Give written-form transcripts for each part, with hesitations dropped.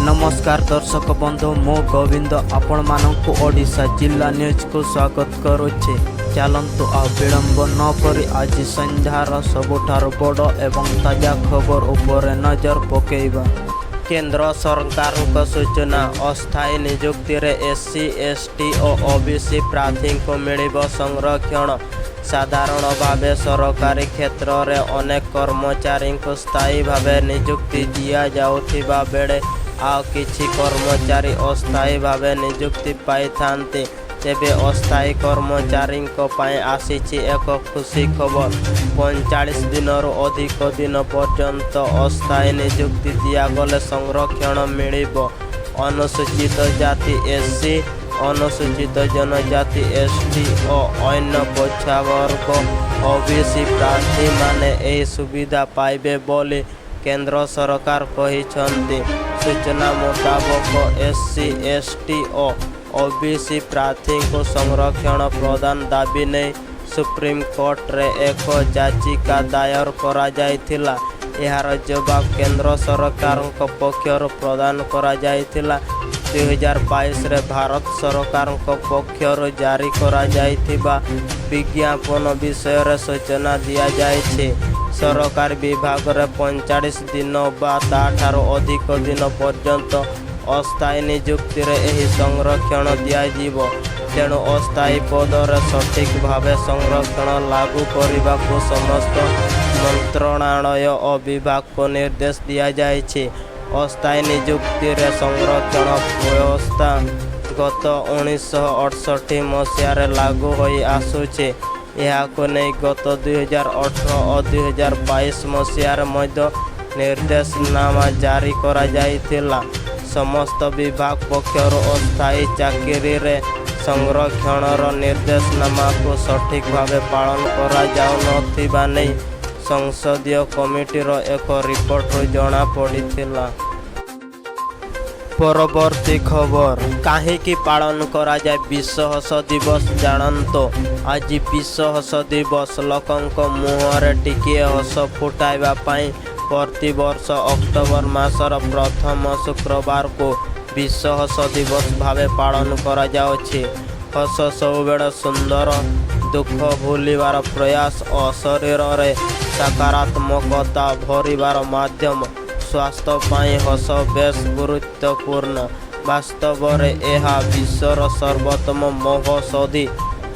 नमस्कार दर्शक बंधु मो गोविंद आपण मानकु ओडिशा जिला न्यूज को स्वागत करुचे। चलतु आ विलंब न करी आज संध्यार सबुठार बड़ एवं ताजा खबर उपरे नजर पकेइबा। केंद्र सरकार सूचना अस्थायी नियुक्ति रे एससी एसटी और ओबीसी प्रार्थी को मिलिब संरक्षण। साधारण भावे सरकारी क्षेत्र रे अनेक कर्मचारी को स्थायी भावे नियुक्ति दिया जाउथिबा बेले आ किछि कर्मचारी अस्थायी भावे नियुक्ति पाई थांते। तेबे अस्थायी कर्मचारी आसीछि एक खुशी खबर। 45 दिन अधिक दिन पर्यंत अस्थायी नियुक्ति दियागले संरक्षण मिलिब। अनुसूचित जाति एससी, अनुसूचित जनजाति एसटी और अन्य पछुआ वर्ग ओबीसी प्रार्थी माने एही सुविधा पाइबे बोली केंद्र सरकार कहिछन्ति। सूचना मुताबक एससी एसटी और ओबीसी प्रार्थी को संरक्षण प्रदान दाबी नहीं सुप्रीम कोर्ट रे एक याचिका दायर करा जायथिला। यार जवाब केंद्र सरकार पक्षर प्रदान करा जायथिला। 2022 रे भारत सरकार पक्षर जारी करा जायथिबा विज्ञापन विषय रे सूचना दिया जायछि। सरकार विभाग रे 45 दिन बा ताठारो अधिक दिन पर्यंत अस्थायी नियुक्ति रे एही संरक्षण दियाजिबो। तेणु अस्थायी पद रे सठिक भावे संरक्षण लागू करने समस्त मंत्रणालय और विभाग को निर्देश दिया जायछि। अस्थायी नियुक्ति रे संरक्षण व्यवस्था गत 1968 मसीह लागू होई आसुछि। यह को नहीं गत 2018 और 2022 मसीह निर्देशनामा जारी करा जायथिला। समस्त विभाग पक्षर अस्थायी चाकरी रे संरक्षणर निर्देशनामा को सठिक भावे पालन करा जाउनथिबा नै संसदीय कमिटीर एक रिपोर्ट जना पड़िथिला। परवर्ती खबर काहेकि पालन करा जाए विश्व हस दिवस जानतो। आज विश्व हस दिवस लोकंक मुहरे टिकिए हस फुटाइबा पाई प्रति वर्ष अक्टोबर मासर प्रथम शुक्रवार को विश्व हस दिवस भावे पालन करा जाउछि। हस सबुबेले सुंदर, दुख भूलिबार प्रयास और शरीर रे सकारात्मकता भरिबार माध्यम। स्वास्थ्य पाई हस बेस गुरुत्वपूर्ण। वास्तव रे एहा विश्वर सर्वोत्तम महौषधि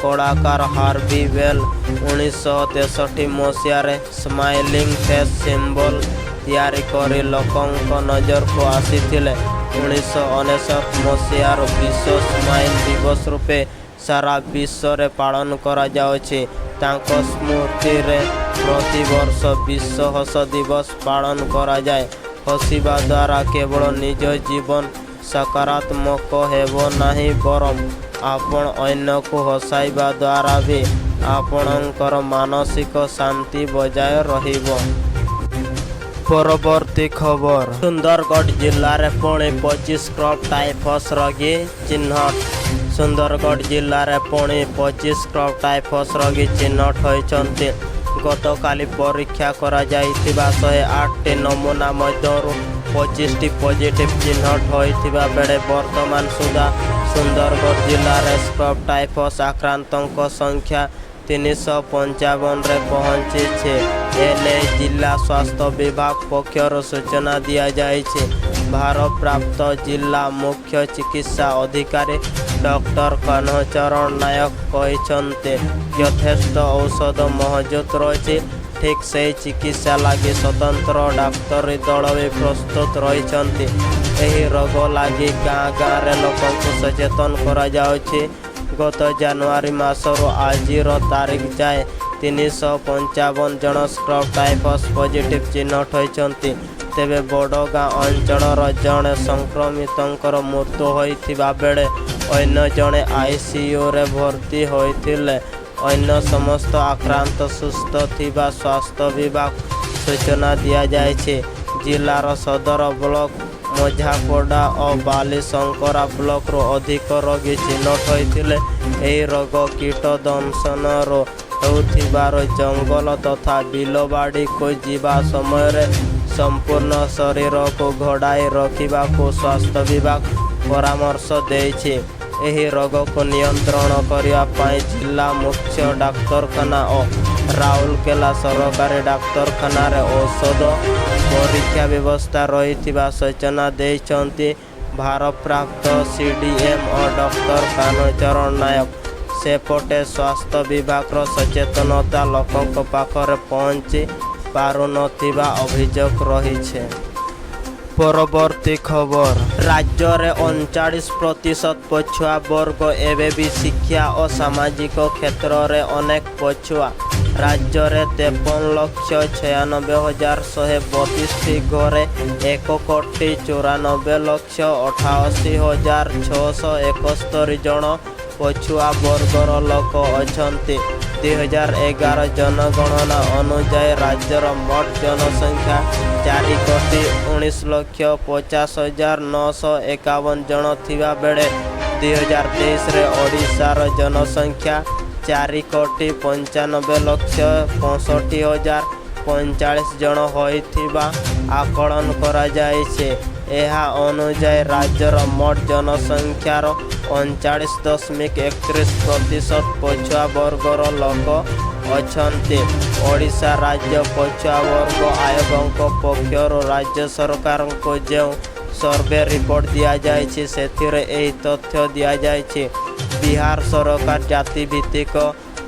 कलाकार हार्वी वेल 1963 मसीह स्माइलिंग फेस सिंबल तैयारी करी लोकंक नजर को आसीथिले। 1969 मसीहार विश्व स्माइल दिवस रूपे सारा विश्व रे पालन करा जाउछि। तांको स्मृति रे प्रति वर्ष विश्व हस दिवस पालन करा जाए। हसिबा द्वारा केवल निज जीवन सकारात्मक हेबो नाही बरम आपण अन्य को हसाइबा द्वारा भी आपणकर मानसिक शांति बजाय रहिबो। परवर्ती खबर सुंदरगढ़ जिल्ला रे पुणी 25 क्रॉप टाइफस रोगी चिन्हट। सुंदरगढ़ जिल्ला रे पुणी 25 क्रॉप टाइफस रोगी चिन्हट होइछन्ति। गतकाली परीक्षा करा जाइथिबा 108 नमूना मध्यरु 25टी पॉजिटिव चिन्हट होइथिबा बेले वर्तमान सुधा सुंदरगढ़ जिल्ला रे क्रॉप टाइफस आक्रांतक संख्या 355 रे पहुंची छे। एने जिला स्वास्थ्य विभाग पक्षर सूचना दिया जाइछे। भारप्राप्त जिला मुख्य चिकित्सा अधिकारी डॉक्टर कन्हचरण नायक कहिछन्ते यथेष्ट औषध मौजूद रही। ठीक से चिकित्सा लगी स्वतंत्र डाक्तरी दल भी प्रस्तुत रही। एही रोग लगी गाँ गाँव रे लोक सचेतन करा जाउछि। गत जनवरी मासर आजिर तारीख जाए 355 जन क्रॉप टाइफस पॉजिटिव चिन्हट होइछन्ति। तेबे बड़गाँ अंचलर जड़े संक्रमितंकर मृत्यु होइथिबा बेले अन्य जड़े आईसीयू रे भर्ती होइथिले। अन्य समस्त आक्रांत सुस्थ थिबा स्वास्थ्य विभाग सूचना दिया जायछि। जिलार सदर ब्लॉक मझापड़ा और बालीशंकरा ब्लॉक रो अधिक रोगी चिन्हट होइथिले। एही रोग कीट दंशन होउथिबार जंगल तथा बिलबाड़ी को जीवा समय संपूर्ण शरीर को घोड़ाई रखिबाकू स्वास्थ्य विभाग परामर्श देइछि। एही रोग को नियंत्रण करिया पाई जिला मुख्य डाक्तरखाना और राउरकेला सरकारी डाक्तरखाना रे औषध परीक्षा व्यवस्था रहिथिबा सूचना देइछन्ति भारप्राप्त सीडीएम और डॉक्टर कान्हचरण नायक। सेपटे स्वास्थ्य विभाग सचेतनता लोकों पाखरे पहुँची पारुनथिबा अभियोग रहिछे। परवर्ती खबर, राज्य रे 39% पछुआ वर्ग एवं भी शिक्षा और सामाजिक क्षेत्र रे अनेक पछुआ। राज्य रे 53,96,132 घरे 1,94,88,671 जन पछुआ वर्गर लोक अछंती। 2011 जनगणना अनुसार राज्यर मोट जनसंख्या 4,19,50,951 जन थिबा बेले 2023 रे ओडिशार जनसंख्या 4,95,65,045 जन होइथिबा आकलन करा जायछे। एहा अनुसार राज्यर मोट जनसंख्यार 39.31% पछुआ वर्गर लोक अछंती। ओडिशा राज्य पछुआ वर्ग आयोगक पक्षर राज्य सरकार को जो सर्वे रिपोर्ट दिया जायछि सेथिरे एही तथ्य दिया जायछि। बिहार सरकार जाति भित्तिक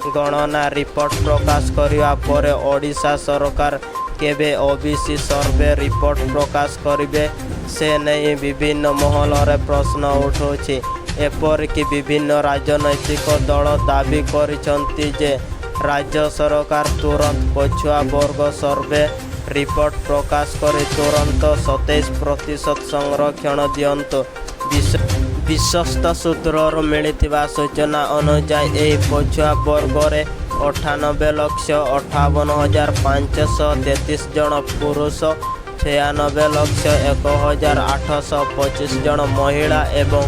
गणना रिपोर्ट प्रकाश करिवा परे ओडिशा सरकार केबे ओबीसी सर्वे रिपोर्ट प्रकाश करिवे से नहीं विभिन्न महल रे प्रश्न उठुछि। एपरिक विभिन्न राजनैतिक दल दाबी करिसंती जे राज्य सरकार तुरंत पछुआ वर्ग सर्वे रिपोर्ट प्रकाश करी तुरंत 27% संरक्षण दियंतु। विश्वस्त सूत्रରୁ मिलिथिबा सूचना अनुसार एही पछुआ वर्ग रे 98,58,533 जन पुरुष, 96,01,825 जन महिला एवं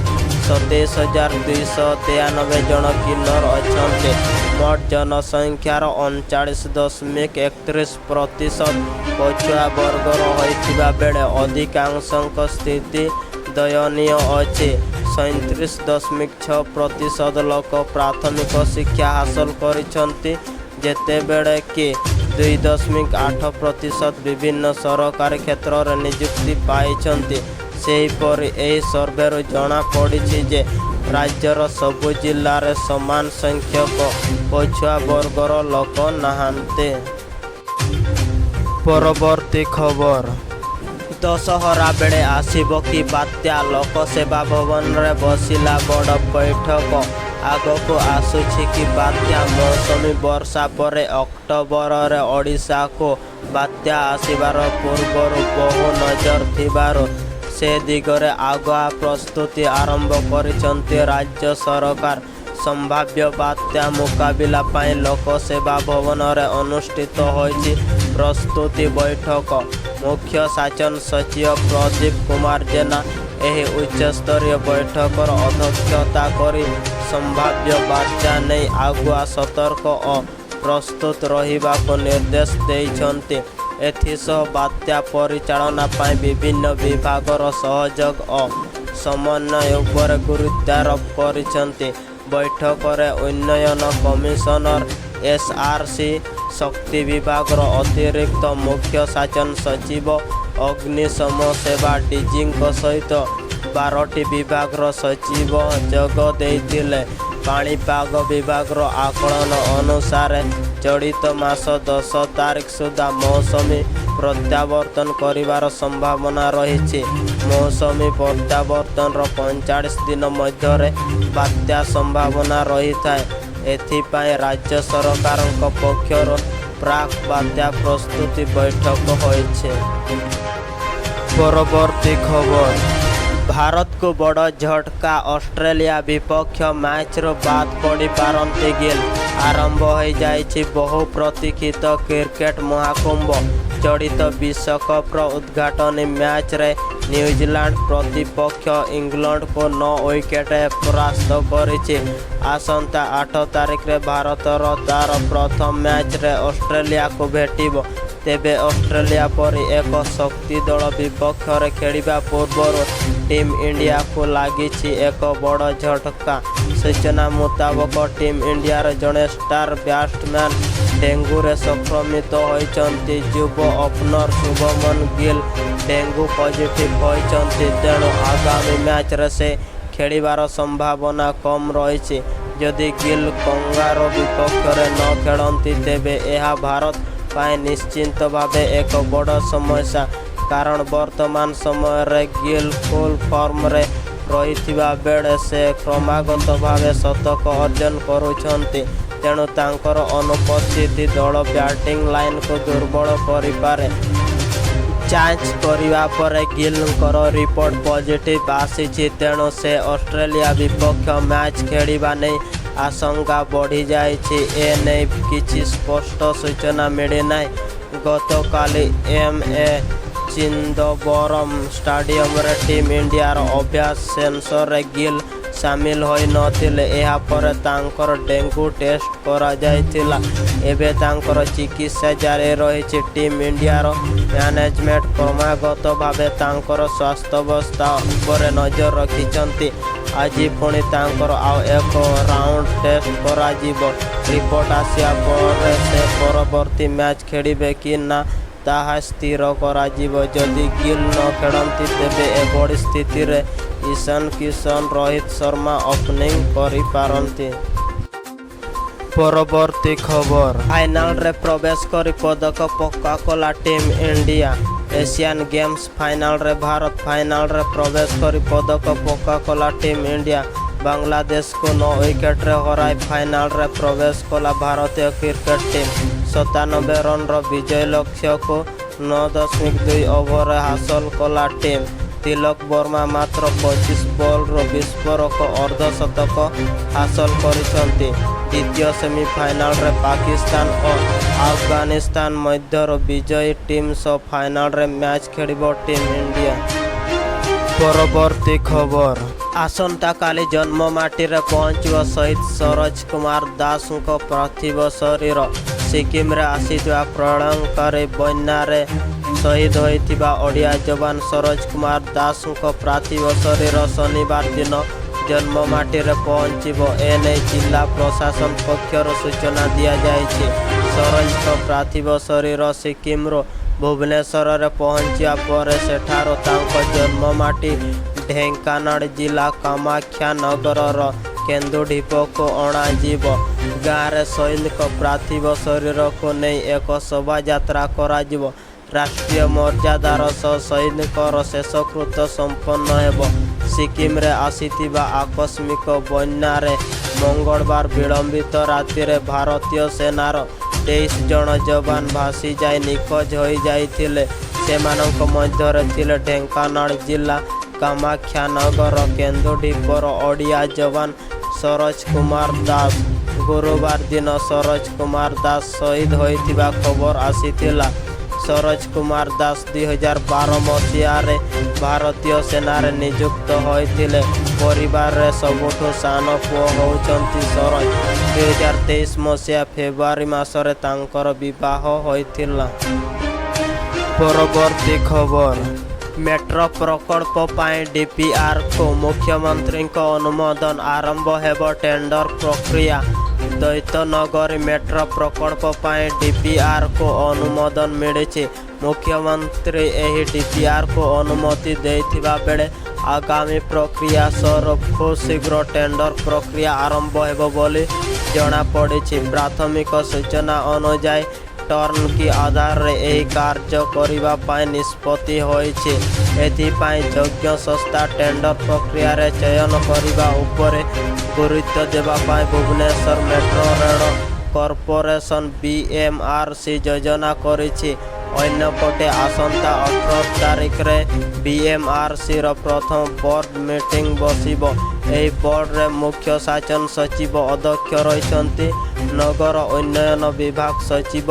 27,293 जन किन्नर अछंती। मोट जनसंख्यार 39.31% पछुआ वर्गर होइथिबा बेले अधिकांशक स्थिति दयनीय अछि। 37.6% लोक प्राथमिक शिक्षा हासिल करिसंती जेतेबेले कि 2.8% विभिन्न सरकारी क्षेत्र रे नियुक्ति पाइछंती। सेहीपरि एही सर्वेरु जना पड़िछि जे राज्यर सबु जिल्ला रे समान संख्यक पछुआ वर्गर लोक नाहांते। परवर्ती खबर, दशहरा बेले आसिबो कि बात्या लोकसेवा भवन रे बसिला बड़ बैठक। आगको आसुछि कि बात्या मौसमी वर्षा परे अक्टोबर रे ओडिशा को बात्या आसिबार पूर्वर बहु नजर थिबार से दिगरे आगुआ प्रस्तुति आरंभ करिसंती राज्य सरकार। संभाव्य बात्या मुकाबिला पाई लोकसेवा भवन रे अनुष्ठित होइछि प्रस्तुति बैठक। मुख्य शासन सचिव प्रदीप कुमार जेना एही उच्चस्तरीय बैठकर अध्यक्षता करी संभाव्य बात्या नहीं आगुआ सतर्क और प्रस्तुत रहिबाको निर्देश देइछन्ति। एथिसह बात्या परिचालना पाई विभिन्न विभागर सहयोग और समन्वय उपर गुरुत्वारोप करिसन्ति। बैठक रे उन्नयन कमिशनर एसआरसी, शक्ति विभाग अतिरिक्त मुख्य शासन सचिव, अग्निशम सेवा डीजी सहित 12टी विभाग सचिव जोग देइथिले। पाणीपाग विभाग आकलन अनुसार चलित मास 10 तारिख सुधा मौसमी प्रत्यावर्तन करिवार संभावना रही। मौसमी प्रत्यावर्तन 45 दिन मध्य बात्या संभावना रही था। एथिपाई राज्य सरकार पक्षर प्राक बात्या प्रस्तुति बैठक होइछे। परवर्ती खबर, भारत को बड़ झटका, ऑस्ट्रेलिया विपक्ष मैच बाद पड़ी पारंती गिल। आरंभ हो जाइछि बहु प्रतीक्षित क्रिकेट महाकुंभ। चलित विश्वकप उद्घाटनी मैच रे न्यूजीलैंड प्रतिपक्ष इंग्लैंड को 9 विकेट परास्त करिछि। आसंता 8 तारिख रे भारत तार प्रथम मैच रे ऑस्ट्रेलिया को भेटिबो। ତେବେ ଅଷ୍ଟ୍ରେଲିଆ ପରି ଏକ ଶକ୍ତି ଦଳ ବିପକ୍ଷରେ ଖେଳିବା ପୂର୍ବରୁ ଟିମ୍ ଇଣ୍ଡିଆକୁ ଲାଗିଛି ଏକ ବଡ଼ ଝଟକା। ସୂଚନା ମୁତାବକ ଟିମ୍ ଇଣ୍ଡିଆର ଜଣେ ଷ୍ଟାର ବ୍ୟାଟ୍ସମ୍ୟାନ୍ ଡେଙ୍ଗୁରେ ସଂକ୍ରମିତ ହୋଇଛନ୍ତି। ଯୁବ opener Shubman Gill dengue positive ହୋଇଛନ୍ତି। ତେଣୁ ଆଗାମୀ ମ୍ୟାଚ୍ରେ ସେ ଖେଳିବାର ସମ୍ଭାବନା କମ୍ ରହିଛି। ଯଦି ଗିଲ୍ କଙ୍ଗାରୋ ବିପକ୍ଷରେ ନ ଖେଳନ୍ତି ତେବେ ଏହା ଭାରତ ପାଇଁ ନିଶ୍ଚିତ ଭାବେ ଏକ ବଡ଼ ସମସ୍ୟା। କାରଣ ବର୍ତ୍ତମାନ ସମୟରେ ଗିଲ୍ ଫୁଲ୍ ଫର୍ମରେ ରହିଥିବା ବେଳେ ସେ କ୍ରମାଗତ ଭାବେ ଶତକ ଅର୍ଜନ କରୁଛନ୍ତି। ତେଣୁ ତାଙ୍କର ଅନୁପସ୍ଥିତି ଦଳ ବ୍ୟାଟିଂ ଲାଇନ୍କୁ ଦୁର୍ବଳ କରିପାରେ। ଯାଞ୍ଚ କରିବା ପରେ ଗିଲ୍ଙ୍କର ରିପୋର୍ଟ ପଜିଟିଭ୍ ଆସିଛି। ତେଣୁ ସେ ଅଷ୍ଟ୍ରେଲିଆ ବିପକ୍ଷ ମ୍ୟାଚ୍ ଖେଳିବା ନେଇ ଆଶଙ୍କା ବଢ଼ିଯାଇଛି। ଏ ନେଇ କିଛି ସ୍ପଷ୍ଟ ସୂଚନା ମିଳିନାହିଁ। ଗତକାଲି ଏମ୍.ଏ. ଚିଦମ୍ବରମ୍ ଷ୍ଟାଡିୟମରେ ଟିମ୍ ଇଣ୍ଡିଆର ଅଭ୍ୟାସ ସେସନରେ ଗିଲ୍ ସାମିଲ ହୋଇନଥିଲେ। ଏହାପରେ ତାଙ୍କର ଡେଙ୍ଗୁ ଟେଷ୍ଟ କରାଯାଇଥିଲା। ଏବେ ତାଙ୍କର ଚିକିତ୍ସା ଜାରି ରହିଛି। ଟିମ୍ ଇଣ୍ଡିଆର ମ୍ୟାନେଜମେଣ୍ଟ କ୍ରମାଗତ ଭାବେ ତାଙ୍କର ସ୍ୱାସ୍ଥ୍ୟାବସ୍ଥା ଉପରେ ନଜର ରଖିଛନ୍ତି। ଆଜି ପୁଣି ତାଙ୍କର ଆଉ ଏକ ରାଉଣ୍ଡ ଟେଷ୍ଟ କରାଯିବ। ରିପୋର୍ଟ ଆସିବା ପରେ ସେ ପରବର୍ତ୍ତୀ ମ୍ୟାଚ୍ ଖେଳିବେ କି ନା ତାହା ସ୍ଥିର କରାଯିବ। ଯଦି ଗିଲ୍ ନ ଖେଳନ୍ତି ତେବେ ଏଭଳି ସ୍ଥିତିରେ ଇଶାନ କିଶନ ରୋହିତ ଶର୍ମା ଓପନିଂ କରିପାରନ୍ତି। ପରବର୍ତ୍ତୀ ଖବର, ଫାଇନାଲରେ ପ୍ରବେଶ କରି ପଦକ ପକ୍କା କଲା ଟିମ୍ ଇଣ୍ଡିଆ। ଏସିଆନ୍ ଗେମ୍ସ ଫାଇନାଲରେ ଭାରତ ଫାଇନାଲରେ ପ୍ରବେଶ କରି ପଦକ ପକ୍କା କଲା ଟିମ୍ ଇଣ୍ଡିଆ। ବାଂଲାଦେଶକୁ 9 ୱିକେଟରେ ହରାଇ ଫାଇନାଲରେ ପ୍ରବେଶ କଲା ଭାରତୀୟ କ୍ରିକେଟ ଟିମ୍। 97 ରନ୍ର ବିଜୟ ଲକ୍ଷ୍ୟକୁ 9.2 ଓଭରରେ ହାସଲ କଲା ଟିମ୍। ତିଲକ ବର୍ମା ମାତ୍ର 25 ବଲ୍ରୁ ବିସ୍ଫୋରକ ଅର୍ଦ୍ଧଶତକ ହାସଲ କରିଛନ୍ତି। ଦ୍ୱିତୀୟ ସେମିଫାଇନାଲରେ ପାକିସ୍ତାନ ଓ ଆଫଗାନିସ୍ତାନ ମଧ୍ୟରୁ ବିଜୟୀ ଟିମ୍ ସହ ଫାଇନାଲରେ ମ୍ୟାଚ୍ ଖେଳିବ ଟିମ୍ ଇଣ୍ଡିଆ। ପରବର୍ତ୍ତୀ ଖବର, ଆସନ୍ତାକାଲି ଜନ୍ମମାଟିରେ ପହଞ୍ଚିବ ଶହୀଦ ସରୋଜ କୁମାର ଦାସଙ୍କ ପାର୍ଥିବ ଶରୀର। ସିକିମରେ ଆସିଥିବା ପ୍ରଳୟଙ୍କରୀ ବନ୍ୟାରେ ଶହୀଦ ହୋଇଥିବା ଓଡ଼ିଆ ଯବାନ ସରୋଜ କୁମାର ଦାସଙ୍କ ପାର୍ଥିବ ଶରୀର ଶନିବାର ଦିନ ଜନ୍ମମାଟିରେ ପହଞ୍ଚିବ। ଏନେଇ ଜିଲ୍ଲା ପ୍ରଶାସନ ପକ୍ଷରୁ ସୂଚନା ଦିଆଯାଇଛି। ସରୋଜଙ୍କ ପାର୍ଥିବ ଶରୀର ସିକିମରୁ ଭୁବନେଶ୍ୱରରେ ପହଞ୍ଚିବା ପରେ ସେଠାରୁ ତାଙ୍କ ଜନ୍ମମାଟି ଢେଙ୍କାନାଳ ଜିଲ୍ଲା କାମାକ୍ଷାନଗରର କେନ୍ଦୁଢିପକୁ ଅଣାଯିବ। ଗାଁରେ ଶହୀଦଙ୍କ ପାର୍ଥିବ ଶରୀରକୁ ନେଇ ଏକ ଶୋଭାଯାତ୍ରା କରାଯିବ। ରାଷ୍ଟ୍ରୀୟ ମର୍ଯ୍ୟାଦାର ସହ ଶହୀଦଙ୍କର ଶେଷକୃତ୍ୟ ସମ୍ପନ୍ନ ହେବ। ସିକିମରେ ଆସିଥିବା ଆକସ୍ମିକ ବନ୍ୟାରେ ମଙ୍ଗଳବାର ବିଳମ୍ବିତ ରାତିରେ ଭାରତୀୟ ସେନାର 23 ଜଣ ଯବାନ ଭାସିଯାଇ ନିଖୋଜ ହୋଇଯାଇଥିଲେ। ସେମାନଙ୍କ ମଧ୍ୟରେ ଥିଲେ ଢେଙ୍କାନାଳ ଜିଲ୍ଲା କାମାକ୍ଷାନଗର କେନ୍ଦୁଢିପର ଓଡ଼ିଆ ଯବାନ ସରୋଜ କୁମାର ଦାସ। ଗୁରୁବାର ଦିନ ସରୋଜ କୁମାର ଦାସ ଶହୀଦ ହୋଇଥିବା ଖବର ଆସିଥିଲା। ସରୋଜ କୁମାର ଦାସ 2012 ମସିହାରେ ଭାରତୀୟ ସେନାରେ ନିଯୁକ୍ତ ହୋଇଥିଲେ। ପରିବାରରେ ସବୁଠୁ ସାନ ପୁଅ ହେଉଛନ୍ତି ସରୋଜ। 2023 ମସିହା ଫେବୃଆରୀ ମାସରେ ତାଙ୍କର ବିବାହ ହୋଇଥିଲା। ପରବର୍ତ୍ତୀ ଖବର, ମେଟ୍ରୋ ପ୍ରକଳ୍ପ ପାଇଁ ଡିପିଆର୍କୁ ମୁଖ୍ୟମନ୍ତ୍ରୀଙ୍କ ଅନୁମୋଦନ, ଆରମ୍ଭ ହେବ ଟେଣ୍ଡର ପ୍ରକ୍ରିୟା। ଦ୍ୱୈତନଗରୀ ମେଟ୍ରୋ ପ୍ରକଳ୍ପ ପାଇଁ ଡିପିଆର୍କୁ ଅନୁମୋଦନ ମିଳିଛି। ମୁଖ୍ୟମନ୍ତ୍ରୀ ଏହି ଡିପିଆର୍କୁ ଅନୁମତି ଦେଇଥିବା ବେଳେ ଆଗାମୀ ପ୍ରକ୍ରିୟା ସ୍ୱରୂପ ଖୁବ୍ ଶୀଘ୍ର ଟେଣ୍ଡର ପ୍ରକ୍ରିୟା ଆରମ୍ଭ ହେବ ବୋଲି ଜଣାପଡ଼ିଛି। ପ୍ରାଥମିକ ସୂଚନା ଅନୁଯାୟୀ ଟର୍ଣ୍ଣକି ଆଧାରରେ ଏହି କାର୍ଯ୍ୟ କରିବା ପାଇଁ ନିଷ୍ପତ୍ତି ହୋଇଛି। ଏଥିପାଇଁ ଯୋଗ୍ୟ ସଂସ୍ଥା ଟେଣ୍ଡର ପ୍ରକ୍ରିୟାରେ ଚୟନ କରିବା ଉପରେ ଗୁରୁତ୍ୱ ଦେବା ପାଇଁ ଭୁବନେଶ୍ୱର ମେଟ୍ରୋ ରେଳ କର୍ପୋରେସନ BMRC ଯୋଜନା କରିଛି। ଅନ୍ୟପଟେ ଆସନ୍ତା 18 ତାରିଖରେ BMRCର ପ୍ରଥମ ବୋର୍ଡ ମିଟିଂ ବସିବ। ଏହି ବୋର୍ଡରେ ମୁଖ୍ୟ ଶାସନ ସଚିବ ଅଧ୍ୟକ୍ଷ ରହିଛନ୍ତି। ନଗର ଉନ୍ନୟନ ବିଭାଗ ସଚିବ,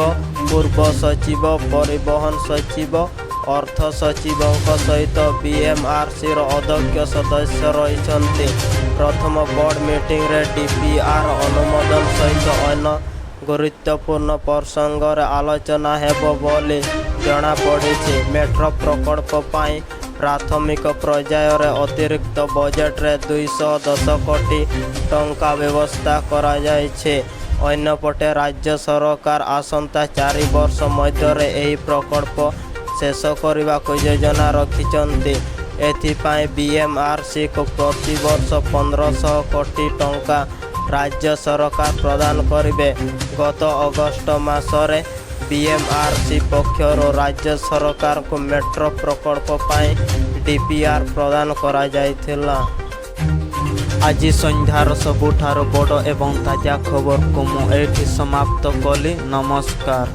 ପୂର୍ବ ସଚିବ, ପରିବହନ ସଚିବ, ଅର୍ଥ ସଚିବଙ୍କ ସହିତ BMRCର ଅଧ୍ୟକ୍ଷ ସଦସ୍ୟ ରହିଛନ୍ତି। ପ୍ରଥମ ବୋର୍ଡ ମିଟିଂରେ DPR ଅନୁମୋଦନ ସହିତ ଅନ୍ୟ ଗୁରୁତ୍ୱପୂର୍ଣ୍ଣ ପ୍ରସଙ୍ଗରେ ଆଲୋଚନା ହେବ ବୋଲି ଜଣାପଡ଼ିଛି। ମେଟ୍ରୋ ପ୍ରକଳ୍ପ ପାଇଁ ପ୍ରାଥମିକ ପର୍ଯ୍ୟାୟରେ ଅତିରିକ୍ତ ବଜେଟରେ 210 କୋଟି ଟଙ୍କା ବ୍ୟବସ୍ଥା କରାଯାଇଛି। ଅନ୍ୟପଟେ ରାଜ୍ୟ ସରକାର ଆସନ୍ତା 4 ବର୍ଷ ମଧ୍ୟରେ ଏହି ପ୍ରକଳ୍ପ ଶେଷ କରିବାକୁ ଯୋଜନା ରଖିଛନ୍ତି। ଏଥିପାଇଁ BMRCକୁ ପ୍ରତିବର୍ଷ 1500 କୋଟି ଟଙ୍କା ରାଜ୍ୟ ସରକାର ପ୍ରଦାନ କରିବେ। ଗତ ଅଗଷ୍ଟ ମାସରେ BMRC ପକ୍ଷରୁ ରାଜ୍ୟ ସରକାରଙ୍କୁ ମେଟ୍ରୋ ପ୍ରକଳ୍ପ ପାଇଁ DPR ପ୍ରଦାନ କରାଯାଇଥିଲା। ଆଜି ସନ୍ଧ୍ୟାର ସବୁଠାରୁ ବଡ଼ ଏବଂ ତାଜା ଖବରକୁ ମୁଁ ଏଇଠି ସମାପ୍ତ କଲି। ନମସ୍କାର।